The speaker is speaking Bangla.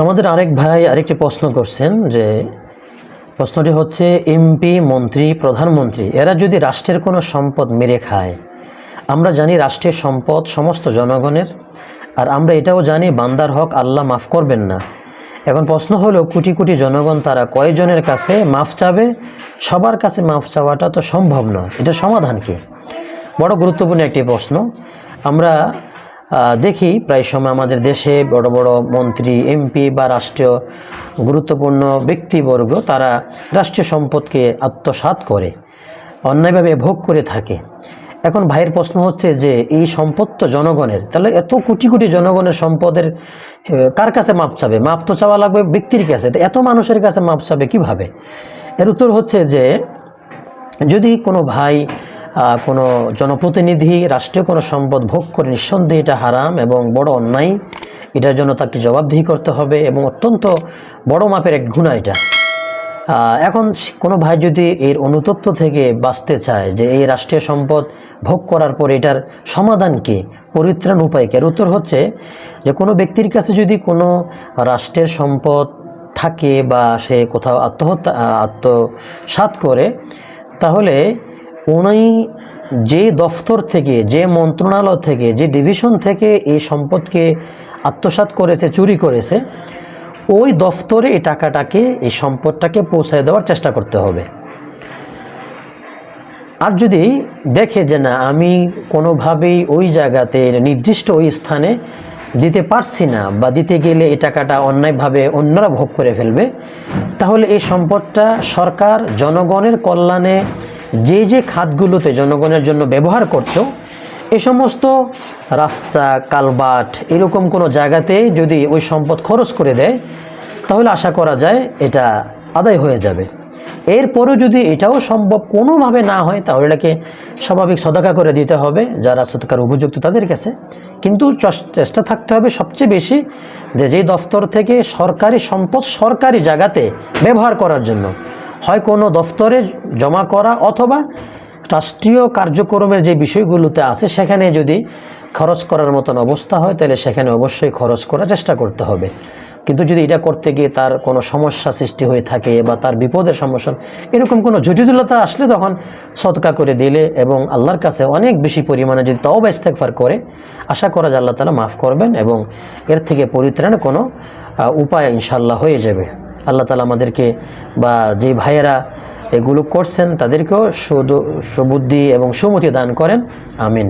আমাদের আরেক ভাই আরেকটি প্রশ্ন করছেন যে প্রশ্নটি হচ্ছে এমপি, মন্ত্রী, প্রধানমন্ত্রী এরা যদি রাষ্ট্রের কোনো সম্পদ মেরে খায়, আমরা জানি রাষ্ট্রের সম্পদ সমস্ত জনগণের, আর আমরা এটাও জানি বান্দার হক আল্লাহ মাফ করবেন না। এখন প্রশ্ন হলো কোটি কোটি জনগণ তারা কয়জনের কাছে মাফ চাবে? সবার কাছে মাফ চাওয়াটা তো সম্ভব নয়। এটা সমাধান কি? বড় গুরুত্বপূর্ণ একটি প্রশ্ন। আমরা দেখি প্রায় সময় আমাদের দেশে বড় বড় মন্ত্রী, এমপি বা রাষ্ট্রীয় গুরুত্বপূর্ণ ব্যক্তিবর্গ তারা রাষ্ট্রীয় সম্পদকে আত্মসাৎ করে, অন্যায়ভাবে ভোগ করে থাকে। এখন ভাইয়ের প্রশ্ন হচ্ছে যে এই সম্পদ তো জনগণের, তাহলে এত কোটি কোটি জনগণের সম্পদের কার কাছে মাপ চাবে? মাপ তো চাওয়া লাগবে ব্যক্তির কাছে, এত মানুষের কাছে মাপ চাবে কিভাবে? এর উত্তর হচ্ছে যে যদি কোনো ভাই কোনো জনপ্রতিনিধি রাষ্ট্রীয় কোনো সম্পদ ভোগ করে, নিঃসন্দেহে এটা হারাম এবং বড় অন্যায়, এটার জন্য তাকে জবাবদিহি করতে হবে এবং অত্যন্ত বড় মাপের এক গুনাহ এটা। এখন কোনো ভাই যদি এর অনুতপ্ত থেকে বাঁচতে চায় যে এই রাষ্ট্রীয় সম্পদ ভোগ করার পর এটার সমাধান কি, পরিত্রাণ উপায় কি, এর উত্তর হচ্ছে যে কোনো ব্যক্তির কাছে যদি কোনো রাষ্ট্রের সম্পদ থাকে বা সে কোথাও আত্মসাৎ করে, তাহলে উনি যে দফতর থেকে, যে মন্ত্রণালয় থেকে, যে ডিভিশন থেকে এই সম্পদকে আত্মসাৎ করেছে, চুরি করেছে, ওই দফতরে এই টাকাটাকে, এই সম্পদটাকে পৌঁছায় দেওয়ার চেষ্টা করতে হবে। আর যদি দেখে যে না, আমি কোনোভাবেই ওই জায়গাতে নির্দিষ্ট ওই স্থানে দিতে পারছি না বা দিতে গেলে এই টাকাটা অন্যায়ভাবে অন্যরা ভোগ করে ফেলবে, তাহলে এই সম্পদটা সরকার জনগণের কল্যাণে যে যে খাতগুলোতে জনগণের জন্য ব্যবহার করত, এই সমস্ত রাস্তা, কালভার্ট এরকম কোনো জায়গাতে যদি ওই সম্পদ খরচ করে দেয়, তাহলে আশা করা যায় এটা আদায় হয়ে যাবে। এরপরেও যদি এটাও সম্ভব কোনোভাবে না হয়, তাহলে এটাকে স্বাভাবিক সদকা করে দিতে হবে যারা সদকার উপযুক্ত তাদের কাছে। কিন্তু চেষ্টা থাকতে হবে সবচেয়ে বেশি যে যেই দফতর থেকে সরকারি সম্পদ সরকারি জায়গাতে ব্যবহার করার জন্য, হয় কোনো দফতরে জমা করা অথবা রাষ্ট্রীয় কার্যক্রমের যে বিষয়গুলোতে আছে সেখানে যদি খরচ করার মতন অবস্থা হয়, তাহলে সেখানে অবশ্যই খরচ করার চেষ্টা করতে হবে। কিন্তু যদি এটা করতে গিয়ে তার কোনো সমস্যা সৃষ্টি হয়ে থাকে বা তার বিপদের সমস্যা, এরকম কোনো জটিলতা আসলে তখন সদকা করে দিলে এবং আল্লাহর কাছে অনেক বেশি পরিমাণে যদি তওবা ইস্তেগফার করে, আশা করা যায় আল্লাহ তাআলা মাফ করবেন এবং এর থেকে পরিত্রাণের কোনো উপায় ইনশাআল্লাহ হয়ে যাবে। আল্লাহ তাআলা আমাদেরকে বা যে ভাইয়েরা এগুলো করছেন তাদেরকেও সুবুদ্ধি এবং সুমতি দান করেন। আমিন।